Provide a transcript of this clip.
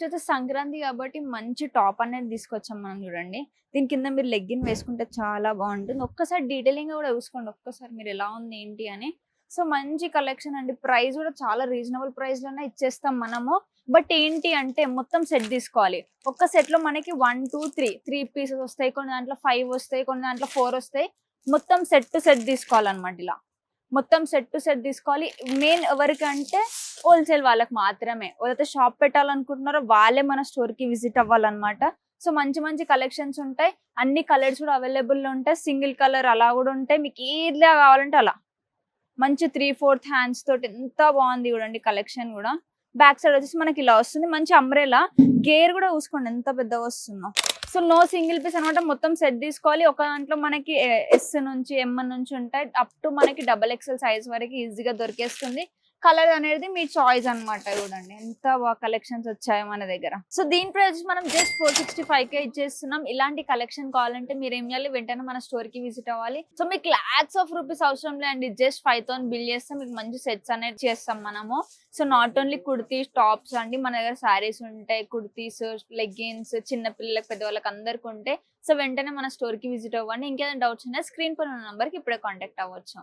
Next వచ్చేసి సంక్రాంతి కాబట్టి మంచి టాప్ అనేది తీసుకొచ్చాం మనం చూడండి. దీని కింద మీరు లెగ్గిన్ వేసుకుంటే చాలా బాగుంటుంది. ఒక్కసారి డీటెయిలింగ్ కూడా చూసుకోండి ఒక్కసారి మీరు ఎలా ఉంది ఏంటి అని. సో మంచి కలెక్షన్ అండి. ప్రైస్ కూడా చాలా రీజనబుల్ ప్రైస్ లోనే ఇచ్చేస్తాం మనము. బట్ ఏంటి అంటే మొత్తం సెట్ తీసుకోవాలి. ఒక్క సెట్ లో మనకి 1, 2, 3 పీసెస్ వస్తాయి. కొన్ని దాంట్లో 5 వస్తాయి, కొన్ని దాంట్లో 4 వస్తాయి. మొత్తం సెట్ టు సెట్ తీసుకోవాలన్నమాట. ఇలా మొత్తం సెట్ టు సెట్ తీసుకోవాలి. మెయిన్ ఎవరికంటే హోల్సేల్ వాళ్ళకి మాత్రమే. ఎవరైతే షాప్ పెట్టాలనుకుంటున్నారో వాళ్ళే మన స్టోర్ కి విజిట్ అవ్వాలన్నమాట. సో మంచి మంచి కలెక్షన్స్ ఉంటాయి. అన్ని కలర్స్ కూడా అవైలబుల్ లో ఉంటాయి. సింగిల్ కలర్ అలా కూడా ఉంటాయి. మీకు ఏదిలా కావాలంటే అలా. మంచి 3/4 హ్యాండ్స్ తోటి ఎంత బాగుంది చూడండి కలెక్షన్ కూడా. బ్యాక్ సైడ్ వచ్చేసి మనకి ఇలా వస్తుంది. మంచి అంబ్రెలా గేర్ కూడా చూసుకోండి ఎంత పెద్దగా వస్తుందో. సో నో సింగిల్ పీస్ అనమాట. మొత్తం సెట్ తీసుకోవాలి. ఒక దాంట్లో మనకి ఎస్ నుంచి ఎం నుంచి ఉంటాయి. అప్ టు మనకి XXL సైజ్ వరకు ఈజీగా దొరికేస్తుంది. కలర్ అనేది మీ చాయిస్ అన్నమాట. చూడండి ఎంత బాగా కలెక్షన్స్ వచ్చాయో మన దగ్గర. సో దీని ప్రైస్ మనం జస్ట్ 465 ఇచ్చేస్తున్నాం. ఇలాంటి కలెక్షన్ కావాలంటే మీరు ఏం చేయాలి, వెంటనే మన స్టోర్ కి విజిట్ అవ్వాలి. సో మీకు lakhs of rupees అవసరం లేదండి. జస్ట్ 5,000 బిల్ చేస్తే మీకు మంచి సెట్స్ అనేది చేస్తాం మనము. So not only kurtis, tops అండి, మన దగ్గర శారీస్ ఉంటాయి, కుర్తీస్, లెగ్గిన్స్, చిన్న పిల్లలకి పెద్దవాళ్ళకి అందరికి ఉంటాయి. సో వెంటనే మన స్టోర్ కి విజిట్ అవ్వండి. ఇంకేదైనా డౌట్స్ ఉన్నా స్క్రీన్ పైన ఉన్న నంబర్ కి ఇప్పుడే కాంటాక్ట్ అవ్వచ్చు.